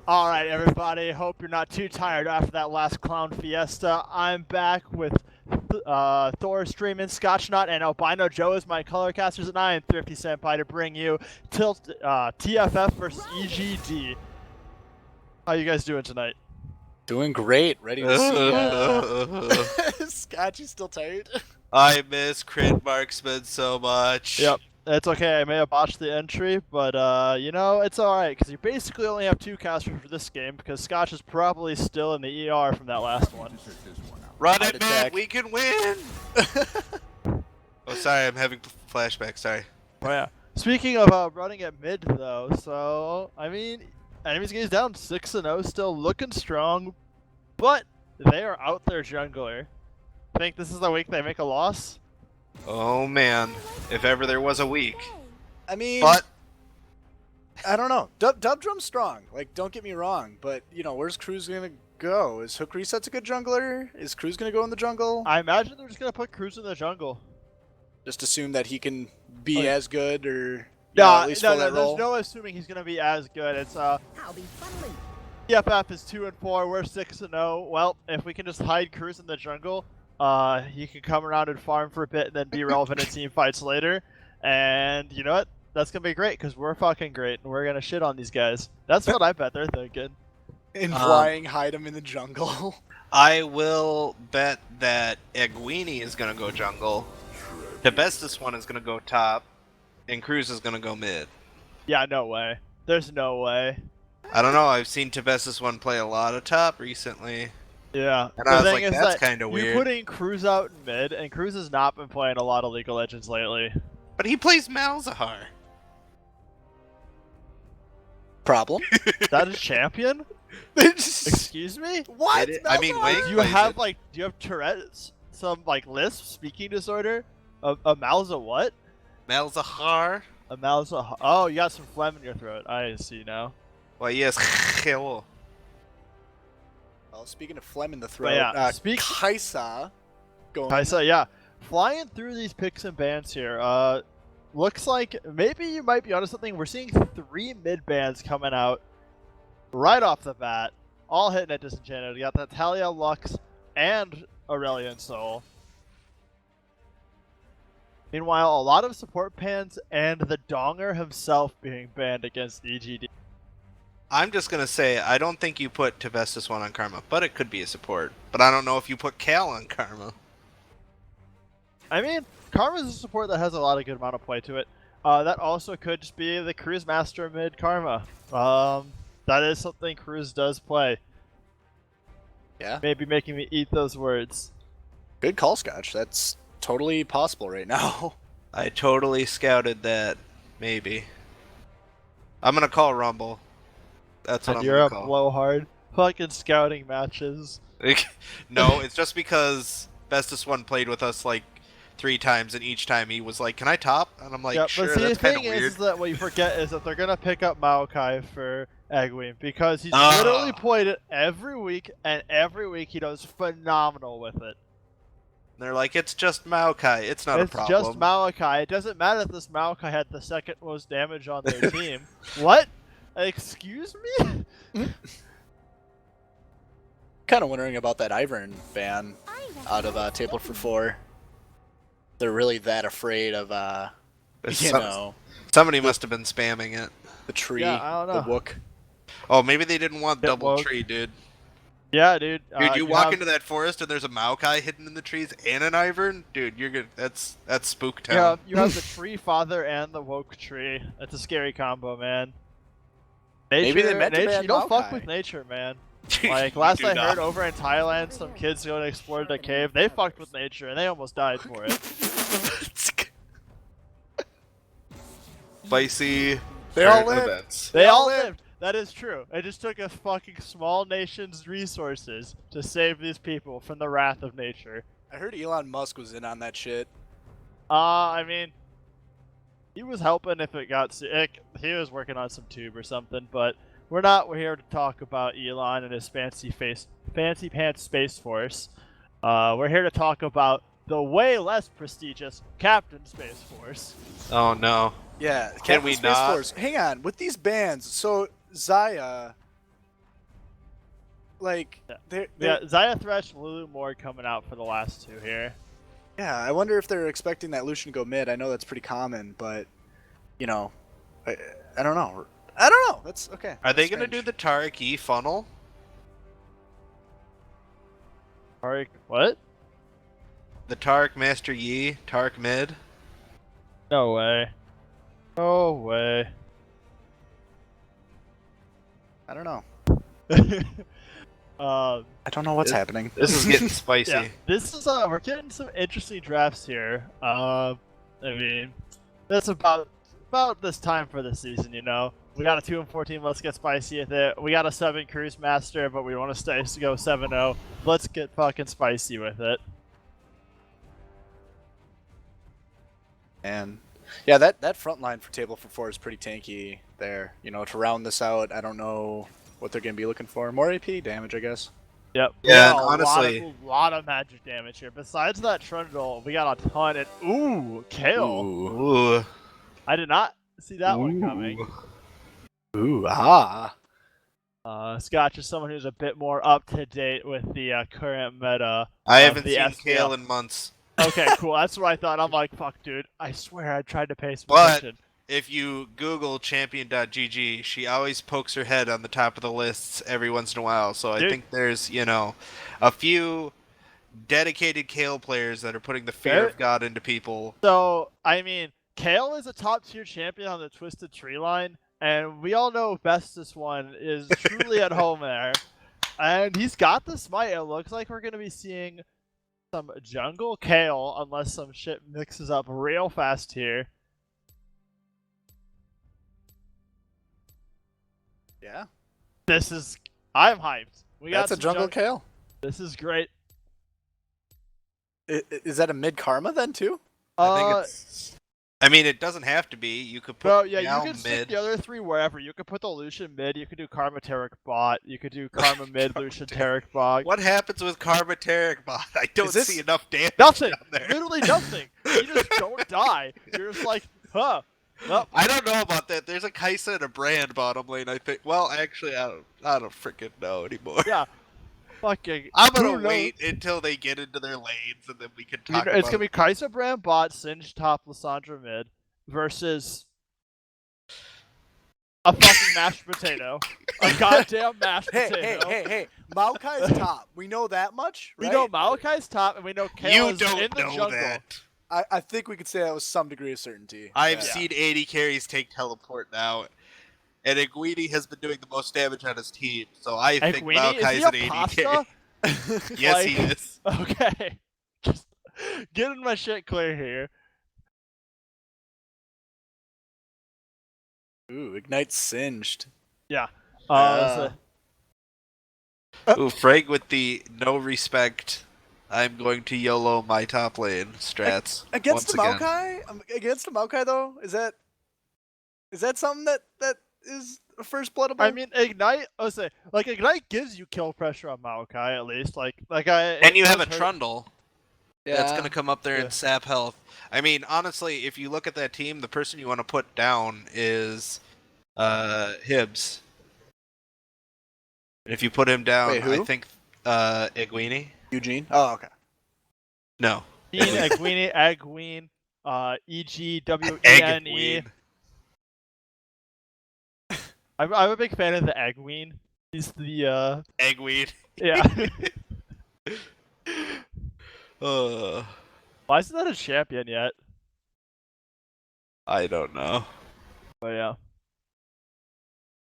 All right, everybody. Hope you're not too tired after that last clown fiesta. I'm back with Thor streaming, Scotchnut, and Albino Joe is my color casters, and I am Thrifty Senpai to bring you TFF versus EGD. How you guys doing tonight? Doing great. Ready to see. Scott, you still tired? I miss crit marksman so much. Yep. It's okay, I may have botched the entry, but you know, it's alright, because you basically only have two casters for this game, because Scotch is probably still in the ER from that last one. Run Heart it, man! attack. We can win! Oh, sorry, I'm having flashbacks, sorry. Oh yeah. Speaking of running at mid, though, so, I mean, enemies gaze down 6-0, still looking strong, but they are out their jungler. Think this is the week they make a loss? Oh man, if ever there was a week. I mean, But I don't know. Dub Drum's strong. Like, don't get me wrong, but you know, where's Cruz gonna go? Is Hook Reset's a good jungler? Is Cruz gonna go in the jungle? I imagine they're just gonna put Cruz in the jungle. Just assume that he can be as good, or No, at least no, fill no, that there's role. no assuming he's gonna be as good. It's I'll be funneling. TFF is 2-4, we're 6-0. Well, if we can just hide Cruz in the jungle, he can come around and farm for a bit and then be relevant in team fights later. And you know what? That's gonna be great because we're fucking great and we're gonna shit on these guys. That's what I bet they're thinking. In flying, hide him in the jungle. I will bet that Egwene is gonna go jungle. The bestest one is gonna go top, and Cruz is gonna go mid. Yeah, no way. There's no way. I don't know, I've seen Tibessus one play a lot of top recently. Yeah. And I was The like, thing is that's that kinda you're weird. putting Cruz out in mid, and Cruz has not been playing a lot of League of Legends lately. But he plays Malzahar. Problem? That is champion? Excuse me? What? I mean, Malzahar? Wake Do you plays have it. do you have Tourette's? Some like lisp, speaking disorder? A Malza what? Malzahar? A Malza. Oh, you got some phlegm in your throat. I see now. Why, yes. Well, speaking of phlegm in the throat, yeah, Kaisa going. I saw, yeah. Flying through these picks and bans here. Looks like maybe you might be onto something. We're seeing 3 mid bans coming out right off the bat, all hitting at Disenchanted. You got that Talia, Lux, and Aurelion Soul. Meanwhile, a lot of support bans and the Donger himself being banned against EGD. I'm just gonna say, I don't think you put Tibestus one on Karma, but it could be a support. But I don't know if you put Cal on Karma. I mean, Karma's a support that has a lot of good amount of play to it. That also could just be the Cruz Master mid Karma. That is something Cruz does play. Yeah. Maybe making me eat those words. Good call, Scotch. That's totally possible right now. I totally scouted that. Maybe. I'm gonna call Rumble. That's what And I'm you're a gonna call. blowhard. Fucking scouting matches. No, it's just because Bestest One played with us like 3 times, and each time he was like, "Can I top?" And I'm like, Yeah, "Sure." but see, the That's kind thing of weird. is that what you forget is that they're gonna pick up Maokai for Egwene because he's Ah. literally played it every week, and every week he does phenomenal with it. They're like, "It's just Maokai. It's not a It's problem." just Maokai. It doesn't matter if this Maokai had the second most damage on their team. What? Excuse me? Kind of wondering about that Ivern ban out of Table for 4. They're really that afraid of, Somebody must have been spamming it. the tree, Yeah, I don't the know. wook. Oh, maybe they didn't want Bit double woke. tree, dude. Yeah, dude. Dude, you walk have- into that forest and there's a Maokai hidden in the trees and an Ivern? Dude, you're good. That's spook town. Yeah, you have the tree father and the woke tree. That's a scary combo, man. Nature, Maybe they meant to ban you don't fuck Maokai. with nature, man. You Like last do I not. heard, over in Thailand, some kids going to explore the cave. They fucked with nature and they almost died for it. Spicy. They all current lived. events. They all lived. That is true. It just took a fucking small nation's resources to save these people from the wrath of nature. I heard Elon Musk was in on that shit. I mean, he was helping if it got sick. He was working on some tube or something, but we're here to talk about Elon and his fancy pants Space Force. We're here to talk about the way less prestigious Captain Space Force. Oh no. Yeah, Can Captain we Space not? Force. Hang on, with these bans, so Zaya like they're Yeah, Zaya Thresh, Lulu Moore coming out for the last two here. yeah. I wonder if they're expecting that Lucian to go mid. I know that's pretty common, but you know, I don't know. I don't know. That's okay. Are they That's gonna do strange. the Tariq E funnel? Tariq, what? The Tariq Master Yi, Tariq mid? No way. No way. I don't know. um, I don't know what's happening. This is getting spicy. yeah, this is we're getting some interesting drafts here. I mean, that's about this time for the season, you know. We got a 2-14. Let's get spicy with it. We got a 7 Cruise Master, but we want to go 7-0. Let's get fucking spicy with it. And yeah, that front line for Table for 4 is pretty tanky there. You know, to round this out, I don't know what they're gonna be looking for. More AP damage, I guess. Yep. Yeah, We got honestly- a lot of magic damage here. Besides that Trundle, we got a ton. And ooh, Kale. Ooh. I did not see that one coming. Ooh, ah. Scotch is someone who's a bit more up to date with the current meta. I of haven't the seen SPL. Kale in months. Okay, cool. That's what I thought. I'm like, fuck, dude. I swear I tried to pay some But- attention. If you Google champion.gg, she always pokes her head on the top of the lists every once in a while. So I Dude. think there's, you know, a few dedicated Kale players that are putting the fear There- of God into people. So, I mean, Kale is a top tier champion on the Twisted Tree line, and we all know Bestest One is truly at home there. And he's got the smite. It looks like we're going to be seeing some jungle Kale, unless some shit mixes up real fast here. Yeah. I'm hyped. We got That's a some jungle Kale. This is great. Is that a mid Karma then too? I think it's. I mean, it doesn't have to be. You could put Bro, yeah, Meow you could stick mid. the other three wherever. You could put the Lucian mid, you could do Karma Taric bot, you could do Karma mid, Lucian Taric bot. What happens with Karmateric bot? I don't Is this- see enough damage Nothing! down there. Literally nothing! You just don't die. You're just like, huh. Well, I don't know about that. There's a Kaisa and a Brand bottom lane, I think. Well, actually, I don't freaking know anymore. yeah. Fucking. I'm who gonna knows? wait until they get into their lanes, and then we can You talk know, about it's gonna be Kaisa Brand bot, Singe top, Lissandra mid, versus a fucking mashed potato. A goddamn mashed potato. Hey. Maokai's top. We know that much, We right? know Malachi's top, and we know Kale You is don't in the know jungle. that. I think we could say that with some degree of certainty. I've Yeah. seen 80 carries take teleport now, and Iguini has been doing the most damage on his team, so I think Equini, is Maokai's he an a 80 pasta? carry. Yes, he Like- is. Okay. Just getting my shit clear here. Ooh, Ignite singed. Yeah. Uh, Ooh, Frag with the no respect. I'm going to YOLO my top lane strats. Against the once again. Maokai? Against the Maokai though? Is that something that is first bloodable? I mean, Ignite. I was say, like Ignite gives you kill pressure on Maokai at least. Like And you it have a does hurt- Trundle that's going to come up there and sap health. I mean, honestly, if you look at that team, the person you want to put down is Hibbs. And if you put him down, Wait, who? I think Iguini. Eugene? Oh, okay. No. Egwene, Egwene, EGWENE. Egwene. I'm a big fan of the Egwene. He's the Eggweed. yeah. Why isn't that a champion yet? I don't know. Oh yeah.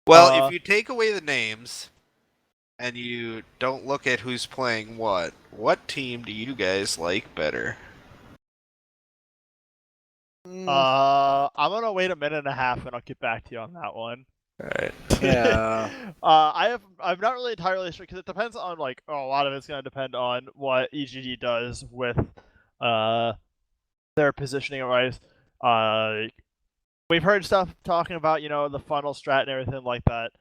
Well, if you take away the names and you don't look at who's playing what team do you guys like better? I'm gonna wait a minute and a half and I'll get back to you on that one. Alright. Yeah. I'm not really entirely sure because it depends on like a lot of it's gonna depend on what EGD does with their positioning wise. We've heard stuff talking about the funnel strat and everything like that.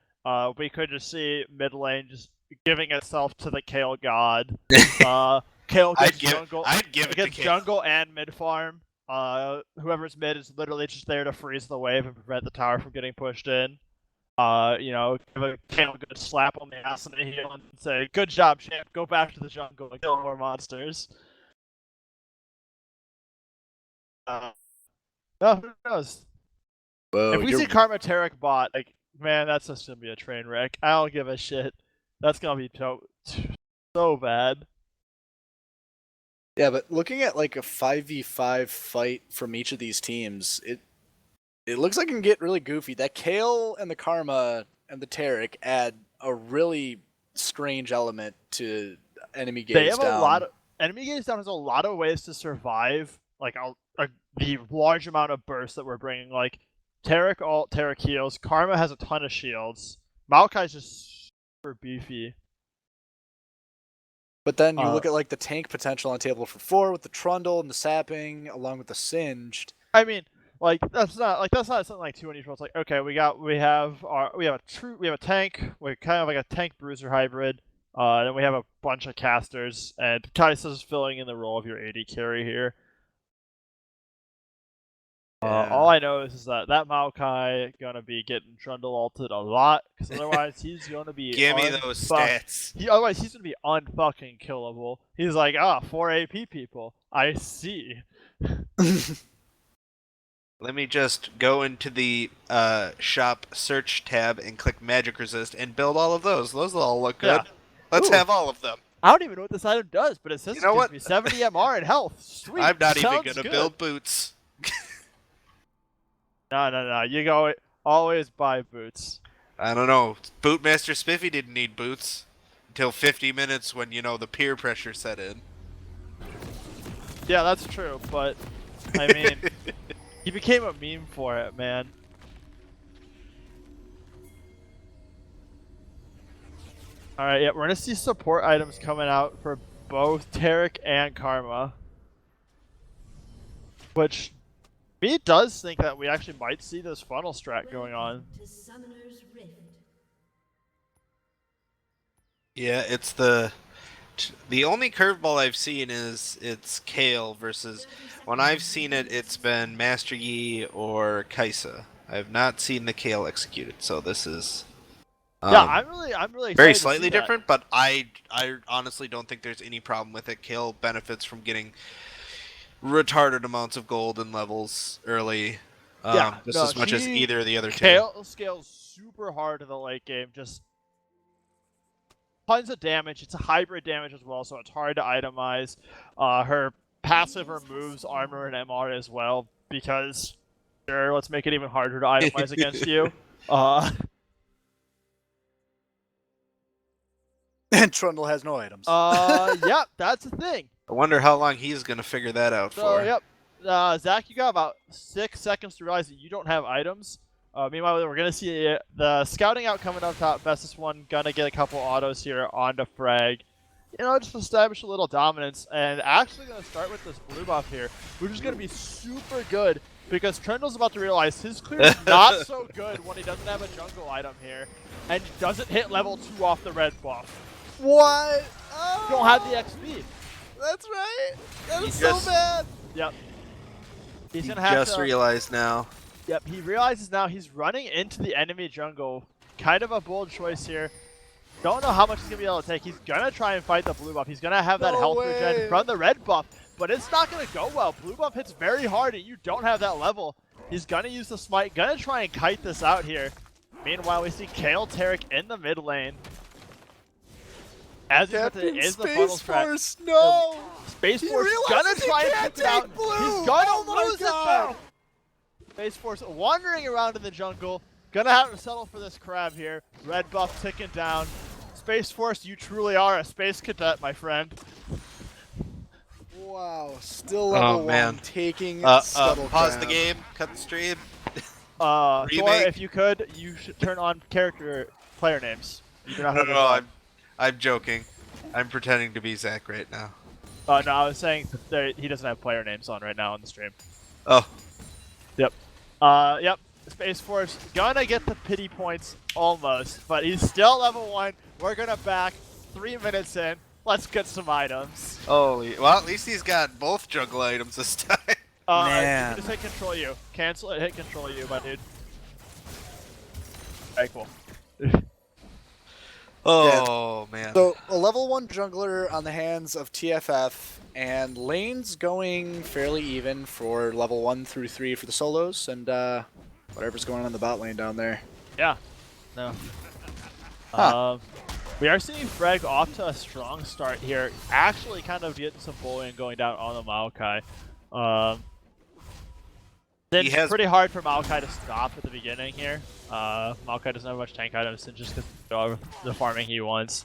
We could just see mid lane just giving itself to the Kale god. Kale gets jungle. I'd give it to Against Kale. jungle and mid farm. Whoever's mid is literally just there to freeze the wave and prevent the tower from getting pushed in. You know, give a Kale a good slap on the ass and a heel and say, "Good job, champ. Go back to the jungle and kill more monsters." No, who knows? Whoa, If we you're see Karma Tarek bot, like, man, that's just gonna be a train wreck. I don't give a shit. That's gonna be so bad. yeah, but looking at like a 5v5 fight from each of these teams, it looks like it can get really goofy. That Kale and the Karma and the Tarek add a really strange element to enemy gaze They have down. a lot of enemy gaze down has a lot of ways to survive. Like the large amount of bursts that we're bringing. Like Tarek ult, Tarek heals. Karma has a ton of shields. Maokai's just super beefy. But then you look at like the tank potential on table for 4 with the Trundle and the sapping, along with the Singed. I mean, like that's not something like too unusual. It's like, okay, we have a tank. We're kind of like a tank bruiser hybrid. Then we have a bunch of casters, and Kaisa's filling in the role of your AD carry here. All I know is that Maokai gonna be getting Trundle ulted a lot, because otherwise he's gonna be Give me those stats. Otherwise he's gonna be unfucking killable. He's like, 4 AP people. I see. Let me just go into the shop search tab and click magic resist and build all of those. Those will all look good. Yeah. Let's Ooh. have all of them. I don't even know what this item does, but it says You know it gives me 70 MR and health. Sweet. I'm not even Sounds gonna good. build boots. No. You go always buy boots. I don't know. Bootmaster Spiffy didn't need boots until 50 minutes when, you know, the peer pressure set in. Yeah, that's true, but I mean, he became a meme for it, man. Alright, yeah, we're gonna see support items coming out for both Tarek and Karma. Which, me does think that we actually might see this funnel strat going on. Yeah, it's the only curveball I've seen is it's Kale versus when I've seen it, it's been Master Yi or Kaisa. I have not seen the Kale executed, so this is Yeah, I'm really excited very to slightly see that. different, but I honestly don't think there's any problem with it. Kale benefits from getting retarded amounts of gold and levels early, just as much as either of the other two. Kale scales super hard in the late game, just tons of damage. It's a hybrid damage as well, so it's hard to itemize. Her passive removes armor and MR as well, because sure, let's make it even harder to itemize against you. And Trundle has no items. Yep, that's the thing. I wonder how long he's gonna figure that out So, for. yep. Zach, you got about 6 seconds to realize that you don't have items. Meanwhile, we're going to see the scouting out coming up top. Bestest one going to get a couple autos here on the frag. You know, just establish a little dominance. And actually going to start with this blue buff here, which is going to be super good because Trundle's about to realize his clear is not so good when he doesn't have a jungle item here and doesn't hit level 2 off the red buff. What? Oh, You don't have the XP. That's right. That is just- so bad. Yep. He's He going to have just to... realized now. Yep, he realizes now he's running into the enemy jungle. Kind of a bold choice here. Don't know how much he's going to be able to take. He's going to try and fight the blue buff. He's going to have that health regen from the red buff, but it's not going to go well. Blue buff hits very hard and you don't have that level. He's going to use the smite, going to try and kite this out here. Meanwhile, we see Kale Tarek in the mid lane. As Captain is the Space funnel strat. Force, no! Space He Force is realizes going to he try and can't keep it out. take blue! He's going to Oh my lose it God! though. Space Force wandering around in the jungle. Gonna have to settle for this crab here. Red buff ticking down. Space Force, you truly are a space cadet, my friend. Wow, still level 1, taking scuttle Pause crab. the game, cut the stream. Thor, Remake. if you could, you should turn on player names. You do not have No, I'm joking. I'm pretending to be Zach right now. no, I was saying that he doesn't have player names on right now on the stream. Oh. Yep. Yep. Space Force gonna get the pity points almost, but he's still level 1. We're gonna back 3 minutes in. Let's get some items. Holy. Well, at least he's got both jungle items this time. Man. Just hit control U. Cancel it, hit control U, my dude. Very cool. Oh man. So a level 1 jungler on the hands of TFF, and lanes going fairly even for level 1 through 3 for the solos, and whatever's going on the bot lane down there. Yeah. No. Huh. We are seeing Frag off to a strong start here. Actually kind of getting some bullying going down on the Maokai. It's pretty hard for Maokai to stop at the beginning here. Maokai doesn't have much tank items, and just because of the farming he wants.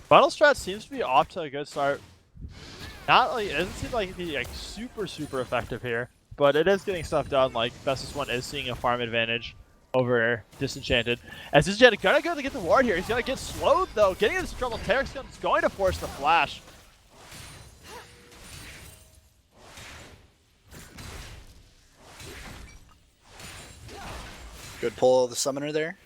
Final Strat seems to be off to a good start. Not like, it doesn't seem like it'd be like super effective here, but it is getting stuff done. Like Bestest One is seeing a farm advantage over Disenchanted. As Disenchanted gonna go to get the ward here, he's gonna get slowed though. Getting into trouble, Tarek's going to force the flash. Good pull of the summoner there.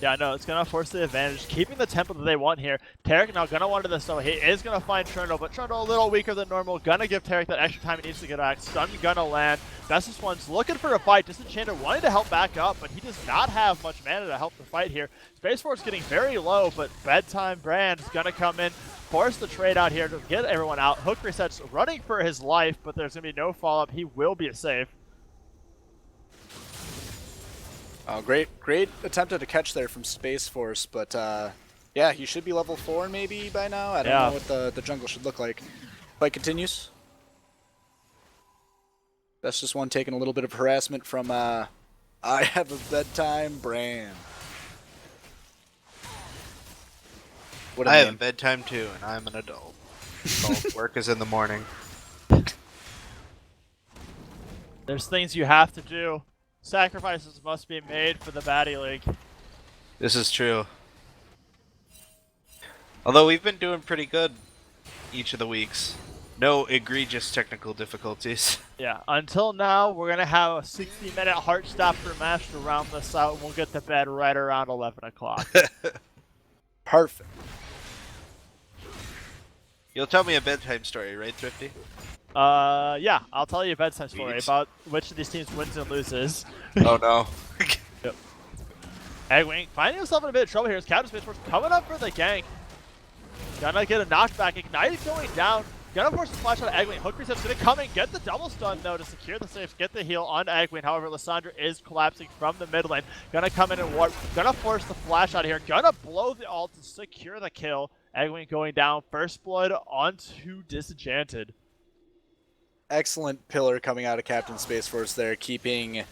Yeah, no, it's gonna force the advantage, keeping the tempo that they want here. Tarek now gonna want to this though. He is gonna find Trundle, but Trundle a little weaker than normal. Gonna give Tarek that extra time he needs to get back. Stun gonna land. Bestest One's looking for a fight. Disenchanted wanting to help back up, but he does not have much mana to help the fight here. Space Force getting very low, but Bedtime Brand is gonna come in, force the trade out here to get everyone out. Hook resets running for his life, but there's gonna be no follow-up. He will be safe. Oh, great attempted to catch there from Space Force, but yeah, he should be level 4 maybe by now. I don't know what the jungle should look like. Fight continues. That's just one taking a little bit of harassment from I have a bedtime brand. What I have a bedtime too, and I'm an adult. Work is in the morning. There's things you have to do. Sacrifices must be made for the Baddy League. This is true. Although we've been doing pretty good each of the weeks. No egregious technical difficulties. Yeah, until now, we're going to have a 60-minute heart stopper match to round this out, and we'll get to bed right around 11 o'clock. Perfect. You'll tell me a bedtime story, right, Thrifty? Yeah, I'll tell you a bedtime story about which of these teams wins and loses. Oh no. Yep. Eggwing finding himself in a bit of trouble here. His counter Space Force coming up for the gank. Gonna get a knockback. Ignite going down. Gonna force a flash out of Eggwing. Hook reset's gonna come and get the double stun though to secure the safe, get the heal on Eggwing. However, Lissandra is collapsing from the mid lane. Gonna come in and warp. Gonna force the flash out of here. Gonna blow the ult to secure the kill. Eggwing going down. First blood onto Disenchanted. Excellent pillar coming out of Captain Space Force there, keeping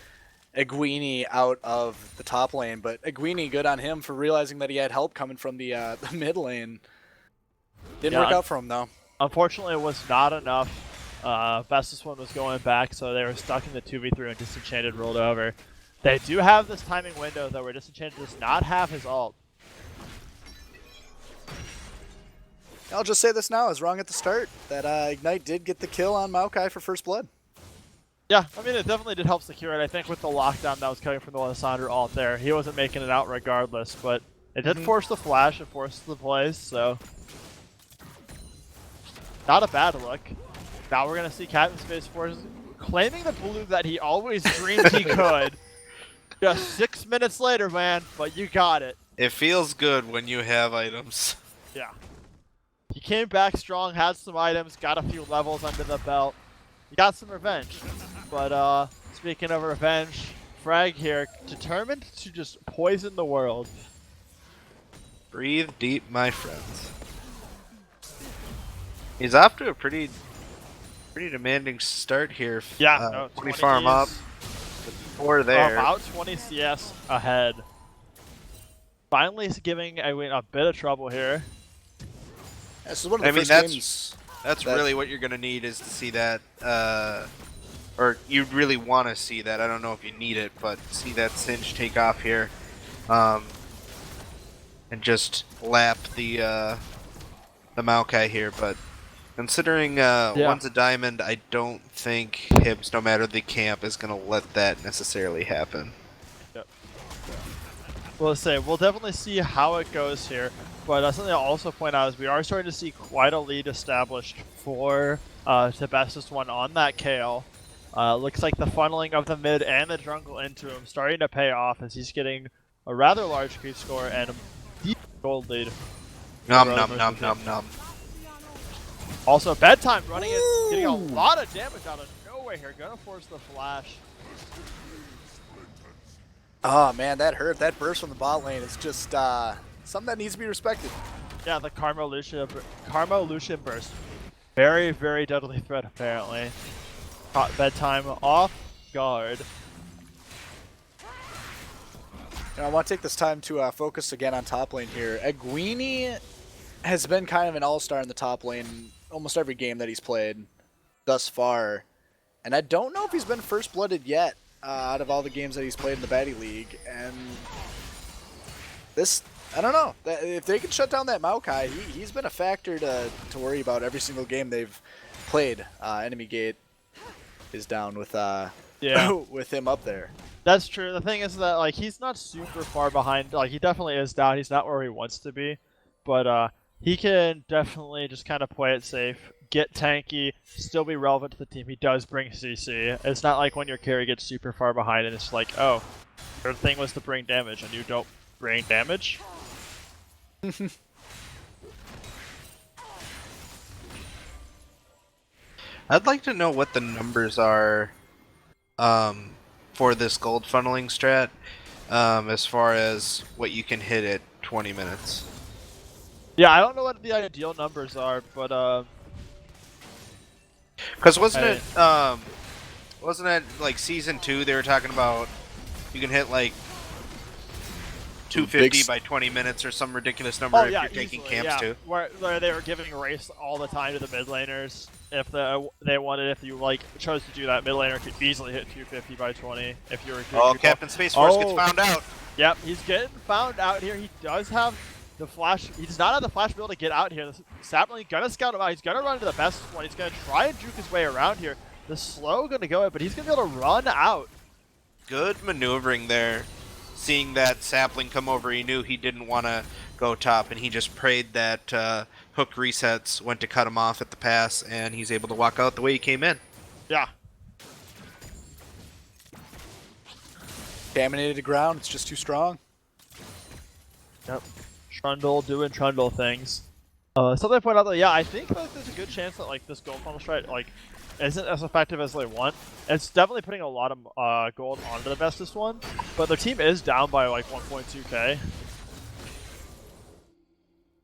Eguini out of the top lane. But Eguini, good on him for realizing that he had help coming from the mid lane. Didn't work out for him though. Unfortunately, it was not enough. Bestest One was going back, so they were stuck in the 2v3 and Disenchanted rolled over. They do have this timing window though, where Disenchanted does not have his ult. I'll just say this now, I was wrong at the start, that Ignite did get the kill on Maokai for first blood. Yeah, I mean, it definitely did help secure it. I think with the lockdown that was coming from the Lissandra ult there, he wasn't making it out regardless, but it did force the flash and force the plays, so not a bad look. Now we're going to see Captain Space Force claiming the blue that he always dreamed he could. Just 6 minutes later, man, but you got it. It feels good when you have items. Yeah. He came back strong, had some items, got a few levels under the belt. He got some revenge. But speaking of revenge, Frag here, determined to just poison the world. Breathe deep, my friends. He's off to a pretty demanding start here. Yeah, no, 20 farm up. 4 there. About 20 CS ahead. Finally giving a bit of trouble here. This is one of the first games. That's really what you're going to need is to see that, or you'd really want to see that. I don't know if you need it, but see that Singe take off here, and just lap the Maokai here. But considering one's a diamond, I don't think Hibs, no matter the camp, is going to let that necessarily happen. Yep. Well, let's say we'll definitely see how it goes here. But something I'll also point out is we are starting to see quite a lead established for the bestest one on that Kale. Looks like the funneling of the mid and the jungle into him starting to pay off as he's getting a rather large creep score and a deep gold lead. Nom nom nom nom nom. Also, Bedtime running it, getting a lot of damage out of nowhere here. Gonna force the flash. Oh man, that hurt. That burst from the bot lane is just something that needs to be respected. Yeah, the Karma Lucian burst. Very, very deadly threat apparently. Caught Bedtime off guard. Now, I want to take this time to focus again on top lane here. Egwene has been kind of an all-star in the top lane almost every game that he's played thus far. And I don't know if he's been first-blooded yet out of all the games that he's played in the Baddy League. And this, I don't know. If they can shut down that Maokai, he's been a factor to worry about every single game they've played. Enemy Gate is down with with him up there. That's true. The thing is that like he's not super far behind. Like he definitely is down. He's not where he wants to be, but he can definitely just kind of play it safe, get tanky, still be relevant to the team. He does bring CC. It's not like when your carry gets super far behind and it's like, oh, your thing was to bring damage and you don't bring damage. I'd like to know what the numbers are for this gold funneling strat as far as what you can hit at 20 minutes. Yeah, I don't know what the ideal numbers are, but because wasn't it like season 2 they were talking about you can hit like 250 by 20 minutes or some ridiculous number if you're taking easily, camps too. Where they were giving race all the time to the mid laners. If they wanted, if you like chose to do that, mid laner could easily hit 250 by 20 if you were. Oh, Captain Space Force gets found out. Yep, he's getting found out here. He does have the flash. He does not have the flash to be able to get out here. The Sapling gonna scout him out. He's gonna run into the best one. He's gonna try and juke his way around here. The slow gonna go in, but he's gonna be able to run out. Good maneuvering there. Seeing that Sapling come over, he knew he didn't want to go top, and he just prayed that hook resets went to cut him off at the pass, and he's able to walk out the way he came in. Yeah. Contaminated ground, it's just too strong. Yep. Trundle doing Trundle things. Something I point out that, yeah, I think like, there's a good chance that like this gold funnel strat like isn't as effective as they want. It's definitely putting a lot of gold onto the bestest one, but their team is down by like 1.2k.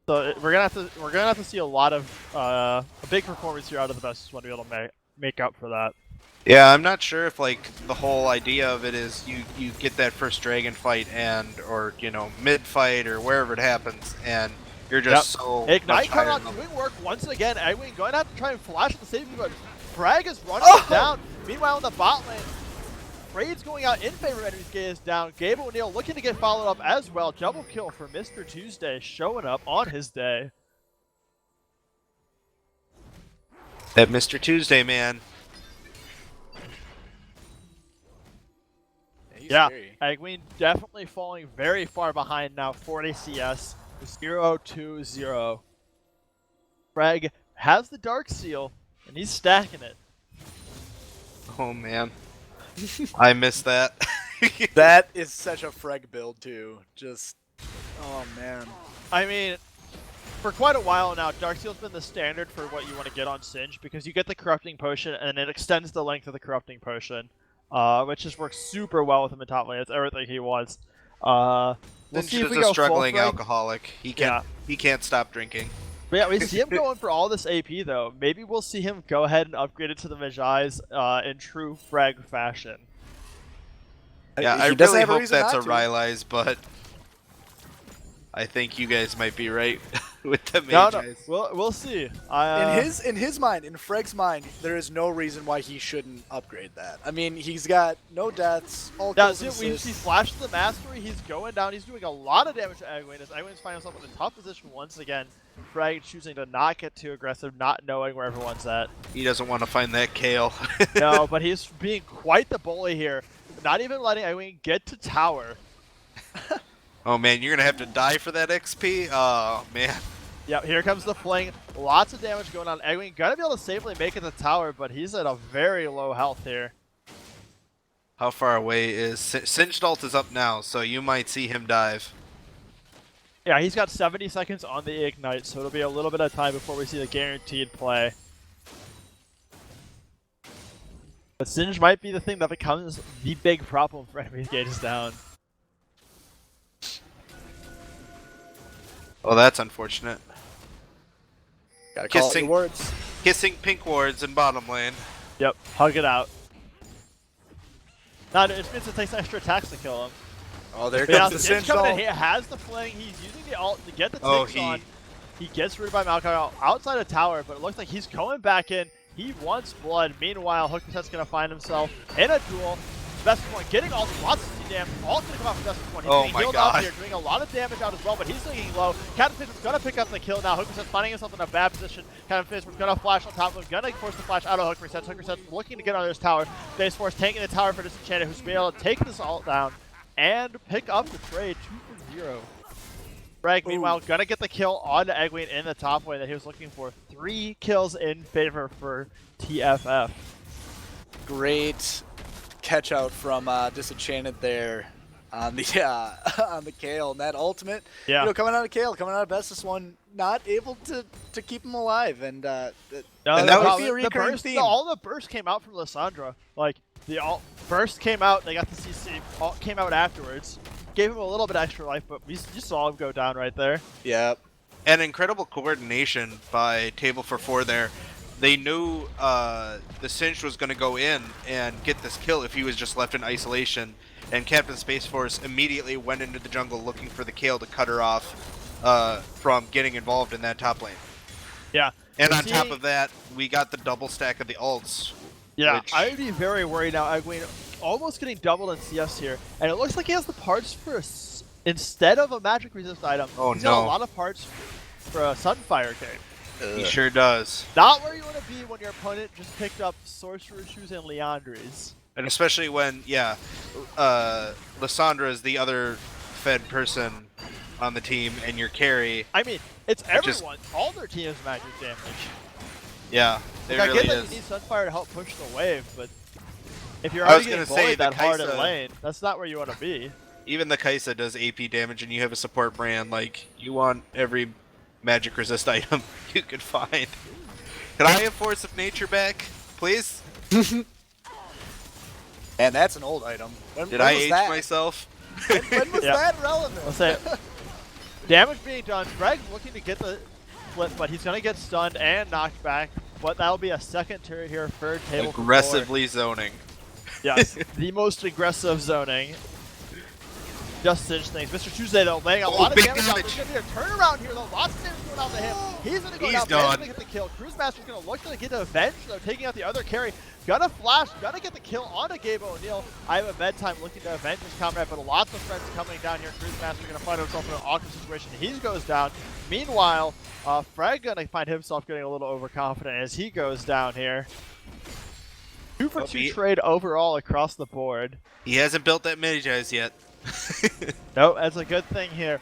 So we're gonna have to see a lot of a big performance here out of the bestest one to be able to make up for that. Yeah, I'm not sure if like the whole idea of it is you get that first dragon fight or mid fight or wherever it happens and you're just so Ignite much higher coming out doing work once again. Egwene going to have to try and flash at the safety, but Frag is running it down. Meanwhile in the bot lane, Raid's going out in favor of Enemy's Gate is down. Gabe O'Neal looking to get followed up as well. Double kill for Mr. Tuesday showing up on his day. That Mr. Tuesday man. Yeah, Egwene definitely falling very far behind now, 40 CS, 0-2-0. Frag has the Dark Seal, and he's stacking it. Oh man, I missed that. That is such a Frag build too. Just, oh man. I mean, for quite a while now, Dark Seal's been the standard for what you want to get on Singe, because you get the Corrupting Potion, and it extends the length of the Corrupting Potion. Which just works super well with him in top lane. It's everything he wants. We'll see if we a go struggling full Frag. alcoholic. He can't stop drinking. But yeah, we see him going for all this AP though. Maybe we'll see him go ahead and upgrade it to the Mejai's in true Frag fashion. Yeah, I really hope that's a Rylai's, but I think you guys might be right with the Mejai's. No, we'll see. In his mind, in Freg's mind, there is no reason why he shouldn't upgrade that. I mean, he's got no deaths, all kills and we see Flash to the Mastery, he's going down, he's doing a lot of damage to Egwene, as Egwene's finding himself in a tough position once again. Frag choosing to not get too aggressive, not knowing where everyone's at. He doesn't want to find that Kale. No, but he's being quite the bully here, not even letting Egwene get to tower. Oh man, you're gonna have to die for that XP? Oh man. Yep, here comes the fling. Lots of damage going on. Egwene gonna be able to safely make it to the tower, but he's at a very low health here. How far away is Singed ult is up now, so you might see him dive. Yeah, he's got 70 seconds on the Ignite, so it'll be a little bit of time before we see the guaranteed play. But Singe might be the thing that becomes the big problem for enemies Gate is down. Well, that's unfortunate. Gotta call it your words. Kissing pink wards in bottom lane. Yep, hug it out. Now, it means it takes extra attacks to kill him. Oh, there But yeah, comes the Singe Singe coming in. ult. He has the fling. He's using the ult to get the Oh, ticks on. He gets rooted by Malkai outside of tower, but it looks like he's going back in. He wants blood. Meanwhile, Hookset's going to find himself in a duel. Best one getting all lots of damage. All going to come out from Best one. He's getting healed out here, doing a lot of damage out as well, but he's looking low. Captain Fish going to pick up the kill now. Hookset's finding himself in a bad position. Captain Fish going to flash on top of him, going to force the flash out of Hookset. Hookset's looking to get on this tower. Base Force taking the tower for Disenchanted, who's been able to take this ult down and pick up the trade 2-0. Frag, meanwhile, gonna get the kill on Egwene in the top lane that he was looking for. 3 kills in favor for TFF. Great catch out from Disenchanted there on the on the Kale. And that ultimate, Yeah. you know, coming out of Kale, coming out of Bestest one, not able to keep him alive. And that would be a recurring theme. All the burst came out from Lissandra. Like, the alt burst came out, they got the CC, alt came out afterwards. Gave him a little bit extra life, but you saw him go down right there. Yep. And incredible coordination by Table for 4 there. They knew the Cinch was going to go in and get this kill if he was just left in isolation. And Captain Space Force immediately went into the jungle looking for the Kale to cut her off from getting involved in that top lane. Yeah. And on top of that, we got the double stack of the ults. Yeah, which... I would be very worried now. Egwene almost getting doubled in CS here. And it looks like he has the parts for instead of a magic resist item. Oh, he's no. got a lot of parts for a Sunfire game. He sure does. Not where you want to be when your opponent just picked up Sorcerer Shoes and Leandries. And especially when, yeah, Lissandra is the other fed person on the team, and your carry. I mean, it's everyone. All their team has magic damage. Yeah, they Like, really I get is. that you need Sunfire to help push the wave, but if you're I was already gonna getting say, bullied the that hard in Kai'Sa- lane, that's not where you want to be. Even the Kai'Sa does AP damage, and you have a support brand. Like, you want every magic resist item you could find. Can I have Force of Nature back, please? And that's an old item. Did I age myself? When was that relevant? Let's say damage being done. Greg looking to get the flip, but he's going to get stunned and knocked back. But that'll be a second turret here for Table for Aggressively zoning. 4. Yes, the most aggressive zoning. Just cinch things. Mr. Tuesday, though, laying a lot of big damage out. damage. There's going to be a turnaround here, though. Lots of damage going out to him. He's going to go He's down. done. Going to get the kill. Cruise Master's going to look to get the avenge, though, taking out the other carry. Gonna flash, gonna get the kill onto Gabe O'Neal. I have a bedtime looking to avenge his comrade, but lots of friends coming down here. Cruise Master gonna find himself in an awkward situation. He goes down. Meanwhile, Frag gonna find himself getting a little overconfident as he goes down here. 2 for 2 trade overall across the board. He hasn't built that Magi's yet. Nope, that's a good thing here.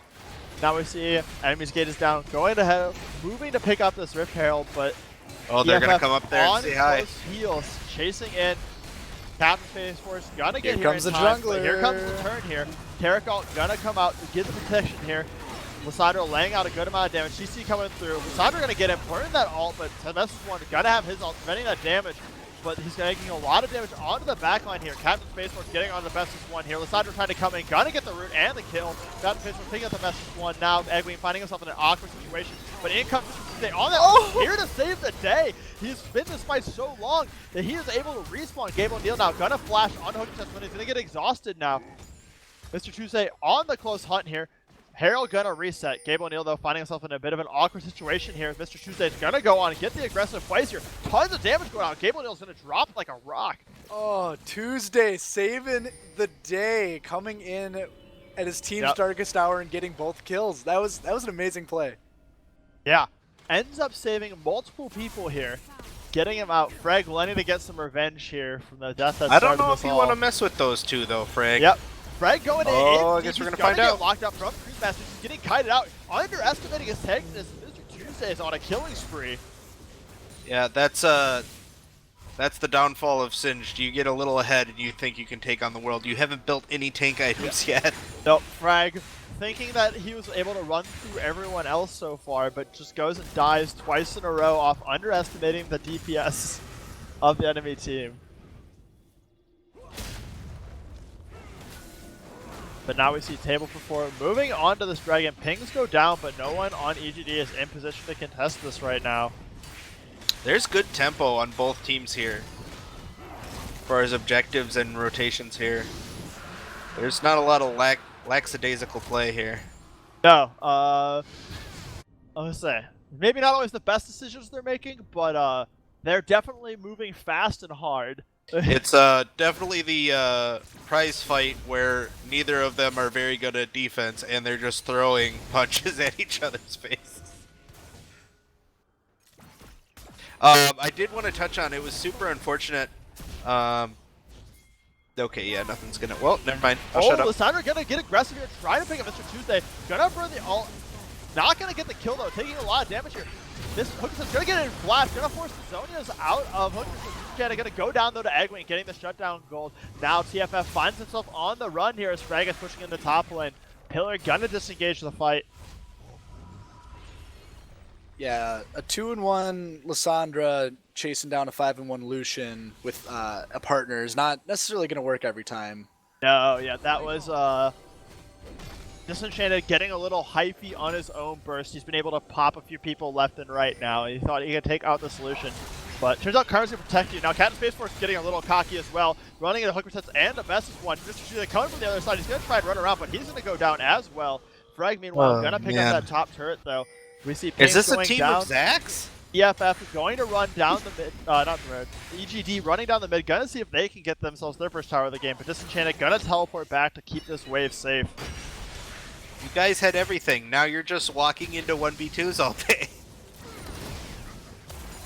Now we see enemy's gate is down, going to head, moving to pick up this Rift Herald, but Oh, they're going TFF to come up there and say hi. on close heels, chasing in. Captain Space Force gonna get Here here comes in the time, jungler. but here comes the turn here. Terracalt gonna come out to get the protection here. Lissandra laying out a good amount of damage. CC coming through. Lissandra gonna get him, burning that ult, but Temessus1 gonna have his ult, preventing that damage. But he's making a lot of damage onto the backline here. Captain Space Force getting on the Bestest1 here. Lissandra trying to come in, gonna get the root and the kill. Captain Space Force picking up the Bestest1 now. Egwene finding himself in an awkward situation. But in comes Tuesday on that here to save the day. He's been this fight so long that he is able to respawn. Gabe O'Neal now gonna flash on Hookset when he's gonna get exhausted now. Mr. Tuesday on the close hunt here. Herald gonna reset. Gabe O'Neal, though, finding himself in a bit of an awkward situation here. Mr. Tuesday's gonna go on and get the aggressive plays here. Tons of damage going out. Gabe O'Neal's gonna drop like a rock. Oh, Tuesday saving the day, coming in at his team's darkest hour and getting both kills. That was an amazing play. Yeah. Ends up saving multiple people here. Getting him out. Frag wanting to get some revenge here from the death that I don't started know this if you all. want to mess with those two, though, Frag. Yep. Frag going in. I guess we're gonna find out. Locked up from Cruise Master. He's getting kited out. Underestimating his tank as Mr. Tuesday is on a killing spree. Yeah, that's the downfall of Singed. You get a little ahead and you think you can take on the world. You haven't built any tank items yet. Nope, Frag thinking that he was able to run through everyone else so far, but just goes and dies twice in a row off underestimating the DPS of the enemy team. But now we see table for 4 moving on to this dragon. Pings go down, but no one on EGD is in position to contest this right now. There's good tempo on both teams here. As far as objectives and rotations here. There's not a lot of lackadaisical play here. No, I was say, maybe not always the best decisions they're making, but they're definitely moving fast and hard. It's definitely the prize fight where neither of them are very good at defense and they're just throwing punches at each other's faces. I did want to touch on, it was super unfortunate. Okay, yeah, nothing's gonna. Well, never mind. I'll shut up. Lysandra gonna get aggressive here, trying to pick up Mr. Tuesday. Gonna burn the ult. Not gonna get the kill though, taking a lot of damage here. This Hooker's gonna get it in flash, gonna force the Zonia's out of Hooker's. Gonna go down though to Eggwing, getting the shutdown gold. Now TFF finds himself on the run here as Frag is pushing in the top lane. Pillar gonna disengage the fight. Yeah, a 2-1 Lysandra chasing down a 5-1 Lucian with a partner is not necessarily going to work every time. No, yeah, that was Disenchanted getting a little hypey on his own burst. He's been able to pop a few people left and right now. He thought he could take out the solution. But turns out Karma's going to protect you. Now Captain Space Force getting a little cocky as well. Running into Hooker sets and a message one. Mr. Tuesday coming from the other side. He's going to try and run around, but he's going to go down as well. Frag, meanwhile, going to pick up that top turret, though. We see Is this going a team down. of Zax? TFF going to run down the mid, not the road. EGD running down the mid, gonna see if they can get themselves their first tower of the game, but Disenchanted gonna teleport back to keep this wave safe. You guys had everything, now you're just walking into 1v2s all day.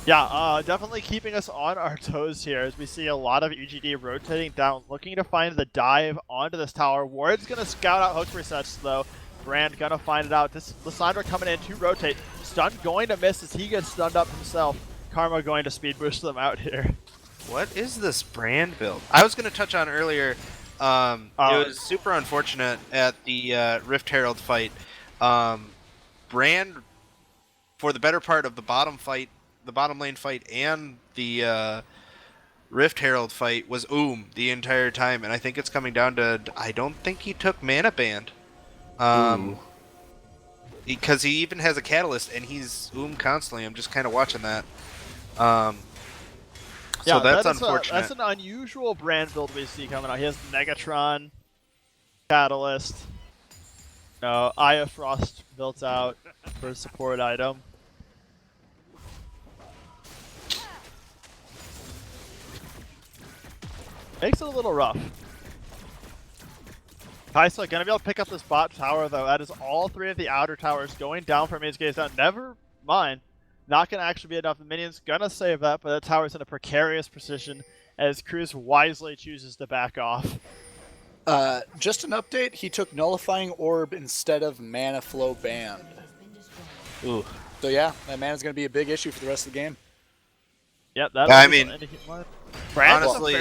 Yeah, definitely keeping us on our toes here as we see a lot of EGD rotating down, looking to find the dive onto this tower. Ward's gonna scout out hook resets though. Brand gonna find it out. This Lysandra coming in to rotate. Stun going to miss as he gets stunned up himself. Karma going to speed boost them out here. What is this Brand build? I was going to touch on earlier, it was super unfortunate at the Rift Herald fight. Brand, for the better part of the bottom lane fight and the Rift Herald fight was the entire time, and I think it's coming down to, I don't think he took Mana Band. Because he even has a catalyst and he's constantly. I'm just kind of watching that. So yeah, that's unfortunate. That's an unusual Brand build we see coming out. He has Megatron, catalyst, Eye of Frost built out for a support item. Makes it a little rough. Kaisa gonna be able to pick up this bot tower though. That is all 3 of the outer towers going down from his gaze down. Never mind. Not gonna actually be enough. The minions gonna save that, but the tower's in a precarious position as Cruz wisely chooses to back off. Just an update, he took Nullifying Orb instead of Mana Flow Band. Ooh. So yeah, that mana's gonna be a big issue for the rest of the game. Yep, that I mean, Brand honestly,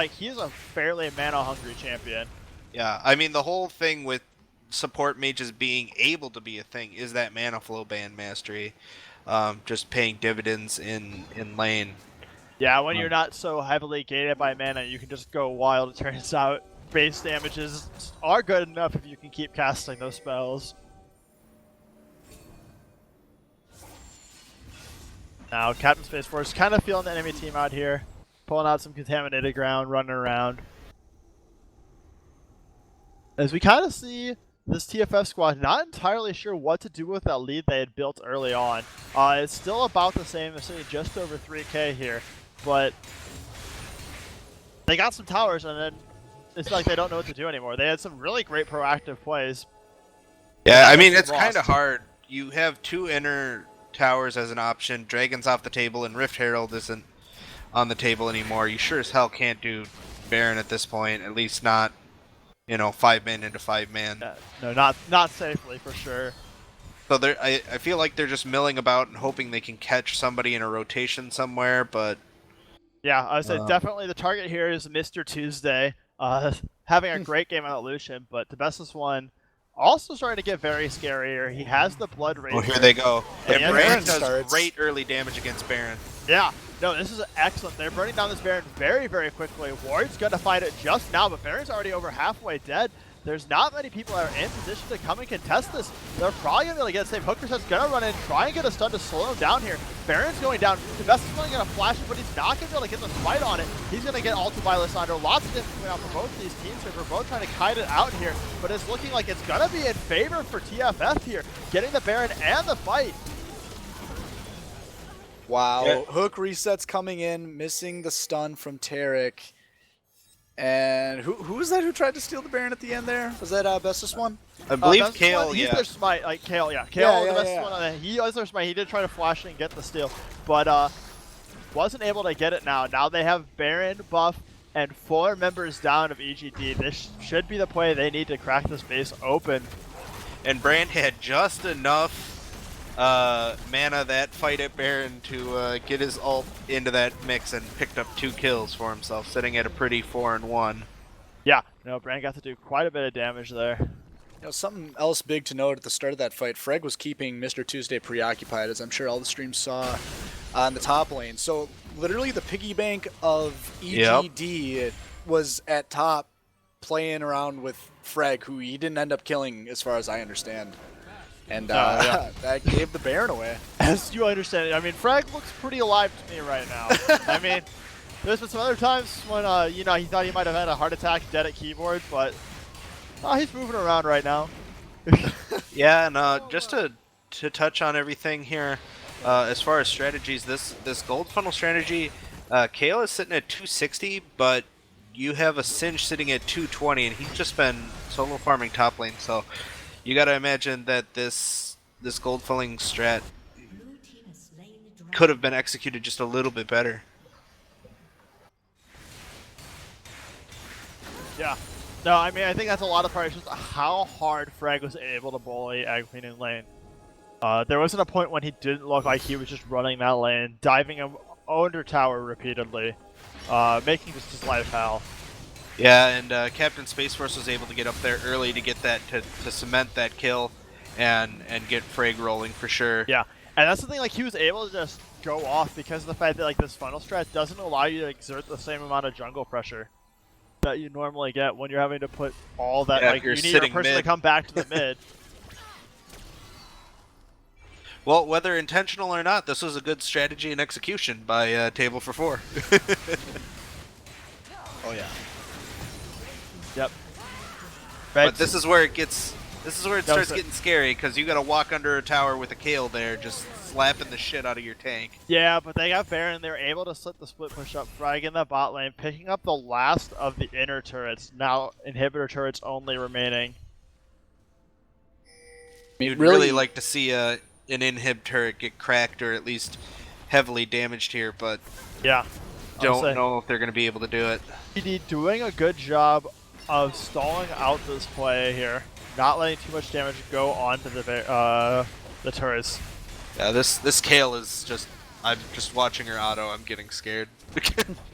he's a fairly mana hungry champion. Yeah, I mean, the whole thing with support mages being able to be a thing is that mana flow band mastery, just paying dividends in lane. Yeah, when you're not so heavily gated by mana, you can just go wild. It turns out base damages are good enough if you can keep casting those spells. Now, Captain Space Force kind of feeling the enemy team out here, pulling out some contaminated ground, running around. As we kind of see this TFF squad not entirely sure what to do with that lead they had built early on. It's still about the same, they're sitting just over 3k here, but they got some towers and then it's like they don't know what to do anymore. They had some really great proactive plays. Yeah, I mean, it's kind of hard. You have 2 inner towers as an option, Dragon's off the table, and Rift Herald isn't on the table anymore. You sure as hell can't do Baron at this point, at least not you know, 5-man into 5-man. No, not safely for sure. So I feel like they're just milling about and hoping they can catch somebody in a rotation somewhere, but Yeah, I would say definitely the target here is Mr. Tuesday, having a great game on Lucian, but the bestest one also starting to get very scary here. He has the Blood Razor. oh, here they go. And And Baron Brand does starts. great early damage against Baron. Yeah, no, this is excellent. They're burning down this Baron very, very quickly. Ward's going to fight it just now, but Baron's already over halfway dead. There's not many people that are in position to come and contest this. They're probably going to be able to get a save. Hooker's going to run in, try and get a stun to slow him down here. Baron's going down. The best is only going to flash it, but he's not going to be able to get the fight on it. He's going to get ulted by Lissandro. Lots of damage coming out for both of these teams here. We're both trying to kite it out here, but it's looking like it's going to be in favor for TFF here, getting the Baron and the fight. Wow. Yeah. Hook resets coming in, missing the stun from Tarek. And who was that who tried to steal the Baron at the end there? Was that bestest one? I believe That's Kale, one, he's yeah. their smite, like Kale, yeah. Kale, Yeah, the best yeah. one on it. He was their smite. He did try to flash it and get the steal, but wasn't able to get it now. Now they have Baron, Buff, and 4 members down of EGD. This should be the play they need to crack this base open. And Brand had just enough mana that fight at Baron to get his ult into that mix and picked up 2 kills for himself, sitting at a pretty 4-1. Yeah, no, Brand got to do quite a bit of damage there. You know, something else big to note at the start of that fight, Freg was keeping Mr. Tuesday preoccupied, as I'm sure all the streams saw on the top lane. So literally the piggy bank of EGD was at top playing around with Freg, who he didn't end up killing as far as I understand. And that gave the Baron away. As you understand it, I mean, Frag looks pretty alive to me right now. I mean, there's been some other times when, you know, he thought he might have had a heart attack dead at keyboard, but he's moving around right now. Yeah, and just to touch on everything here, as far as strategies, this gold funnel strategy, Kale is sitting at 260, but you have a Singe sitting at 220, and he's just been solo farming top lane, so you gotta imagine that this gold funneling strat could have been executed just a little bit better. Yeah. No, I mean, I think that's a lot of part. It's just how hard Frag was able to bully Agqueen in lane. There wasn't a point when he didn't look like he was just running that lane, diving him under tower repeatedly, making just his life hell. Yeah, and Captain Space Force was able to get up there early to get that to cement that kill, and get Frag rolling for sure. Yeah, and that's the thing. Like he was able to just go off because of the fact that like this funnel strat doesn't allow you to exert the same amount of jungle pressure that you normally get when you're having to put all that. Yeah, like you're you need your sitting person to mid. come back to the mid. Well, whether intentional or not, this was a good strategy and execution by Table for 4. Oh yeah. Yep. But this is where it gets. This is where it No, starts sir. getting scary because you got to walk under a tower with a Kale there, just slapping the shit out of your tank. Yeah, but they got Baron. They're able to slip the split push up, Frag in the bot lane, picking up the last of the inner turrets. Now inhibitor turrets only remaining. You'd really like to see an inhib turret get cracked or at least heavily damaged here, but Yeah. don't know if they're going to be able to do it. EGD doing a good job of stalling out this play here, not letting too much damage go onto the turrets. Yeah, this Kale is just. I'm just watching her auto. I'm getting scared.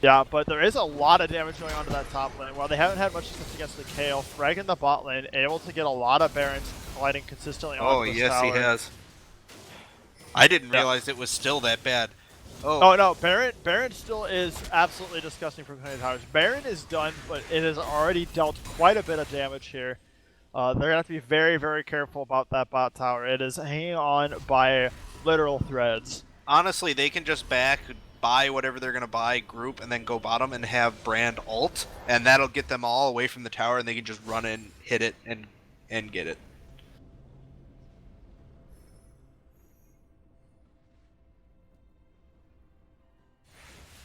Yeah, but there is a lot of damage going onto that top lane. While they haven't had much success against the Kale, Frag in the bot lane, able to get a lot of Barons gliding consistently onto this yes, tower. he has. I didn't Yeah. realize it was still that bad. Oh no, Baron still is absolutely disgusting for clearing towers. Baron is done, but it has already dealt quite a bit of damage here. They're gonna have to be very, very careful about that bot tower. It is hanging on by literal threads. Honestly, they can just buy whatever they're gonna buy, group, and then go bottom and have Brand ult, and that'll get them all away from the tower, and they can just run in, hit it, and get it.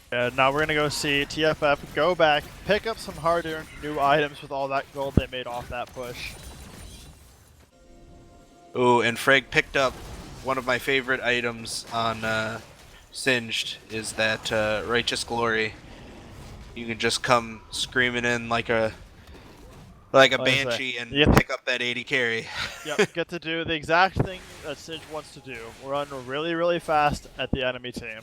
And now we're gonna go see TFF go back, pick up some hard-earned new items with all that gold they made off that push. Ooh, and Frag picked up one of my favorite items on Singed, is that Righteous Glory. You can just come screaming in like a Like a What did I say? banshee and Yep. pick up that 80 carry. Yep, get to do the exact thing that Singe wants to do. Run really, really fast at the enemy team.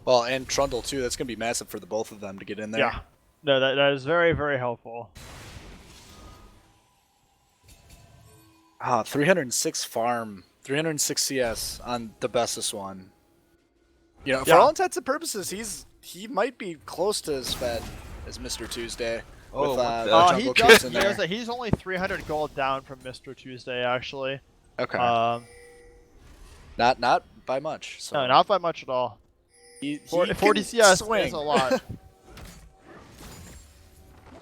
Well, and Trundle too. That's gonna be massive for the both of them to get in there. Yeah. No, that is very, very helpful. 306 farm, 306 CS on the bestest one. You know, for Yeah. all intents and purposes, he might be close to as fed as Mr. Tuesday. Oh, with, what the- the He jungle does. kits in He there. he's only 300 gold down from Mr. Tuesday, actually. Okay. Not Not by much. So no, not by much at all. he 40 can CS swing. is a lot.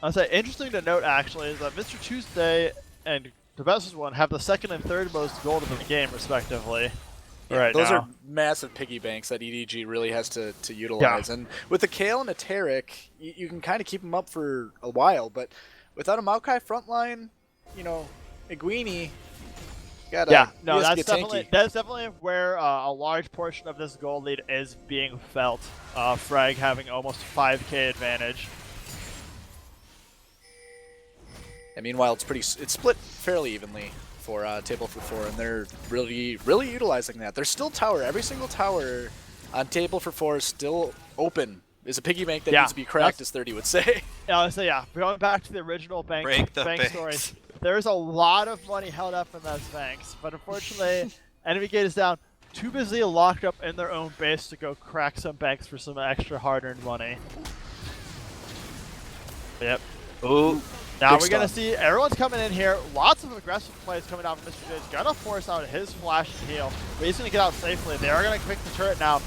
I'll say interesting to note actually is that Mr. Tuesday and the bestest one have the second and third most gold in the game, respectively. Right Those now. are massive piggy banks that EDG really has to utilize. And with a Kale and a Tarek, you can kind of keep them up for a while. But without a Maokai frontline, you know, Iguini, gotta, Yeah, he no, has to that's get definitely tanky. where a large portion of this gold lead is being felt. Frag having almost 5k advantage. And meanwhile, it's split fairly evenly for Table for 4, and they're really utilizing that. There's still tower. Every single tower on Table for 4 is still open. Is a piggy bank that Yeah, needs to be cracked, as 30 would say. Yeah, so yeah, going back to the original bank Break the banks. stories, there's a lot of money held up in those banks, but unfortunately, enemy gate is down. Too busy locked up in their own base to go crack some banks for some extra hard-earned money. Yep. Ooh. Now Big we're gonna stun. see everyone's coming in here. Lots of aggressive plays coming out from Mr. J. He's gonna force out his flash and heal, but he's gonna get out safely. They are gonna pick the turret now.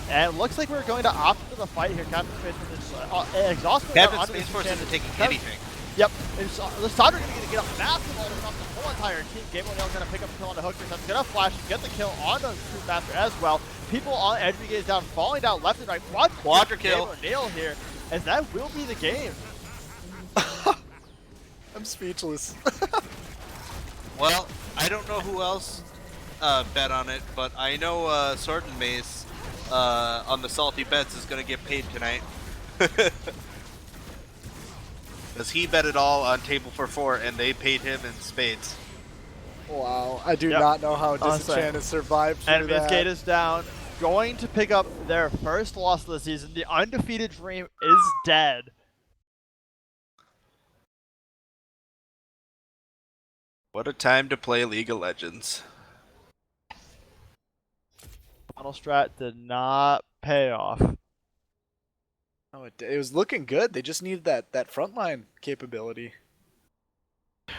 And it looks like we're going to opt for the fight here. Captain Space Force is exhausted. Captain Space Force isn't taking anything. Yep. Lissandra going to get a massive ult across the whole entire team. Game O'Neill's going to pick up a kill on the hooker. That's going to flash and get the kill on the Troop Master as well. People on edge brigade down, falling down left and right. Quadra kill. Game O'Neill here, as that will be the game. I'm speechless. Well, I don't know who else bet on it, but I know Sword and Mace on the salty bets is going to get paid tonight. Because he bet it all on Table for 4 and they paid him in spades. Wow, I do Yep. not know how Honestly. Disenchanted survived through Enemy's that. gate is down. Going to pick up their first loss of the season. The undefeated dream is dead. What a time to play League of Legends. Final strat did not pay off. Oh, it was looking good. They just needed that frontline capability.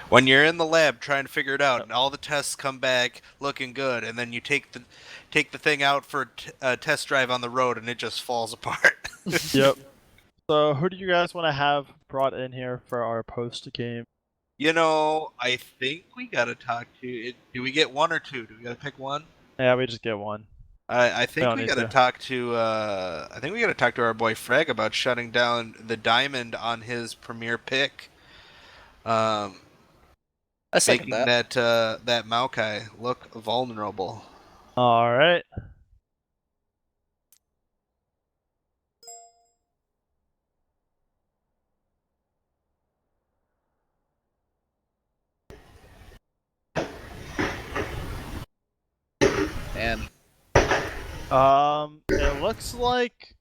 When you're in the lab trying to figure it out, and all the tests come back looking good, and then you take the thing out for a test drive on the road, and it just falls apart. Yep. So who do you guys want to have brought in here for our post-game? You know, I think we gotta talk to. Do we get one or two? Do we gotta pick one? Yeah, we just get one. I think don't we need gotta to. talk to. I think we gotta talk to our boy Freg about shutting down the diamond on his premier pick. I second Making that. that Maokai look vulnerable. All right. And It looks like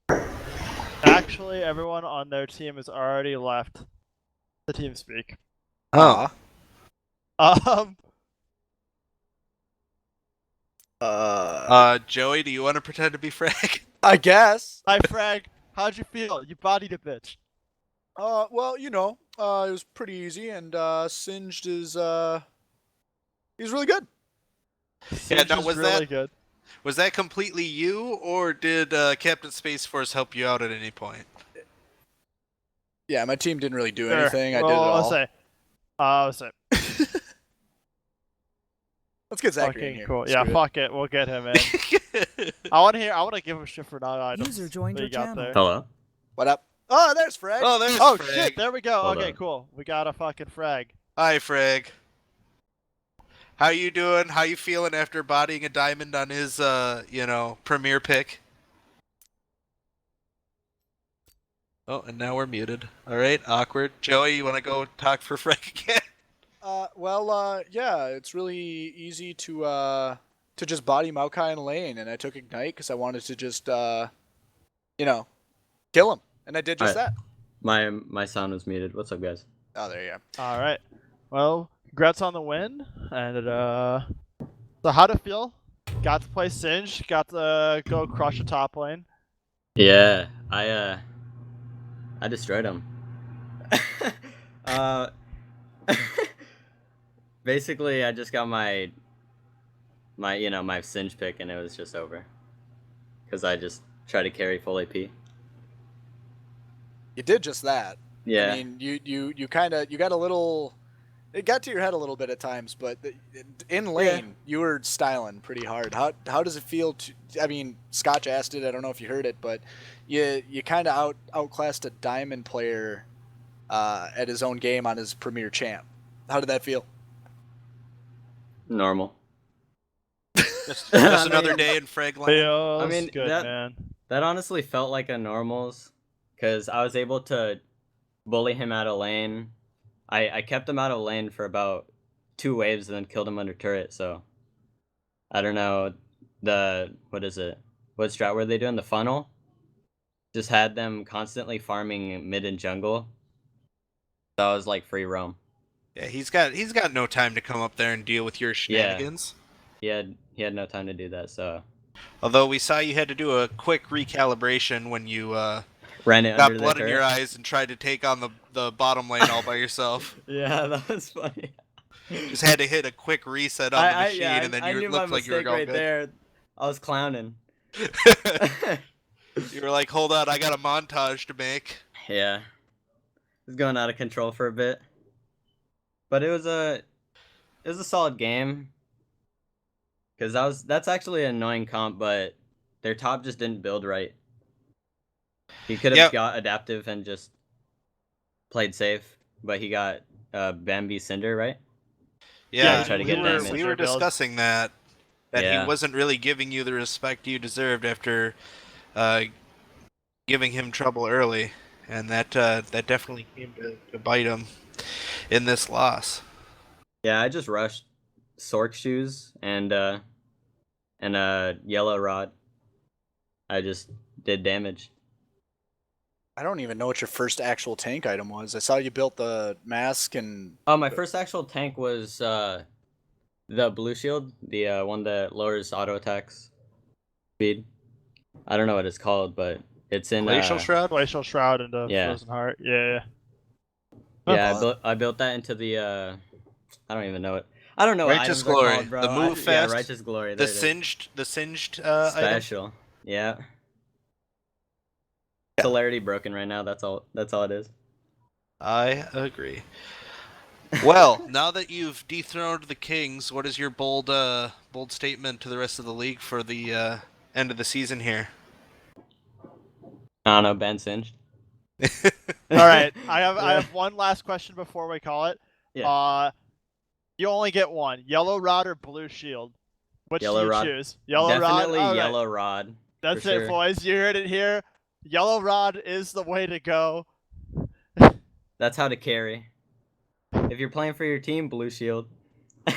actually everyone on their team has already left the team speak. Oh, Um, Joey, do you want to pretend to be Freg? I guess. hi Frag, how'd you feel? You bodied a bitch. Well, you know, it was pretty easy, and Singed is he's really good. Yeah, now, Which is was really that- good. Was that completely you, or did Captain Space Force help you out at any point? Yeah, my team didn't really do Sure. anything. I did it Well, all. I'll say. Let's get Zachary in Fucking here. cool. Screw Yeah, it. fuck it. We'll get him in. I want to give him shit for not items. User joined that your you got channel. there. Hello. What up? Oh, there's Frag. Oh, there's Oh Freg. shit! There we go. Hold Okay, on. cool. We got a fucking frag. Hi, Freg. How you doing? How you feeling after bodying a diamond on his, premier pick? Oh, and now we're muted. All right, awkward. Joey, you want to go talk for Frank again? Yeah, it's really easy to just body Maokai in lane, and I took Ignite because I wanted to just kill him, and I did just Alright. that. My sound was muted. What's up, guys? Oh, there you go. All right. Well, congrats on the win. And so how'd it feel? Got to play Singe. Got to go crush a top lane. Yeah, I destroyed him. Basically, I just got my Singe pick, and it was just over. Because I just tried to carry full AP. You did just that. Yeah. I mean, you got a little. It got to your head a little bit at times, but in lane you were styling pretty hard. How does it feel to? I mean, Scotch asked it. I don't know if you heard it, but you kind of outclassed a diamond player at his own game on his premier champ. How did that feel? Normal. Just another day in Fragland. Feels I mean, good, man. That honestly felt like a normals, because I was able to bully him out of lane. I kept him out of lane for about 2 waves and then killed him under turret, so I don't know what strat were they doing? The funnel? Just had them constantly farming mid and jungle. So I was like free roam. Yeah, he's got no time to come up there and deal with your shenanigans. He had no time to do that, so Although we saw you had to do a quick recalibration when you ran it got under blood the in your turret. eyes and tried to take on the bottom lane all by yourself. Yeah, that was funny. Just had to hit a quick reset on the machine, and then I you knew my looked like you were mistake going right good. there. I was clowning. You were like, "Hold on, I got a montage to make." Yeah, it was going out of control for a bit, but it was a solid game. Because that's actually an annoying comp, but their top just didn't build right. He could have got adaptive and just played safe, but he got Bambi Cinder, right? Yeah, tried to get damage. we were discussing that Yeah. he wasn't really giving you the respect you deserved after giving him trouble early, and that definitely came to bite him in this loss. Yeah, I just rushed Sork shoes and a yellow rod. I just did damage. I don't even know what your first actual tank item was. I saw you built the mask and. Oh, my first actual tank was the blue shield, the one that lowers auto attacks speed. I don't know what it's called, but it's in Glacial Shroud. Glacial Shroud into Frozen Heart. Yeah. Yeah, I built that into the I don't even know it. I don't know what Righteous items are Glory. called, bro. The move fast. Yeah, Righteous Glory. The there it is. singed item. Special. Yeah. Celerity broken right now. That's all it is. I agree. Well, now that you've dethroned the Kings, what is your bold statement to the rest of the league for the end of the season here? I don't know, Ben Singed. All right. I have one last question before we call it. Yeah. You only get one. Yellow Rod or Blue Shield? Which Yellow do you Rod. choose? Yellow Definitely Rod? All right. Yellow Rod. That's for it, sure. boys. You heard it here. Yellow Rod is the way to go. That's how to carry. If you're playing for your team, Blue Shield. All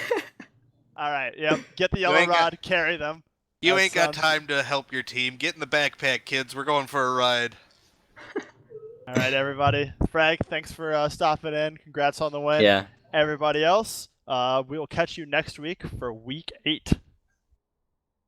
right. Yep. Get the Yellow Rod. Carry them. You ain't got time to help your team. Get in the backpack, kids. We're going for a ride. All right, everybody. Frank, thanks for stopping in. Congrats on the win. Yeah. Everybody else, we will catch you next week for Week 8.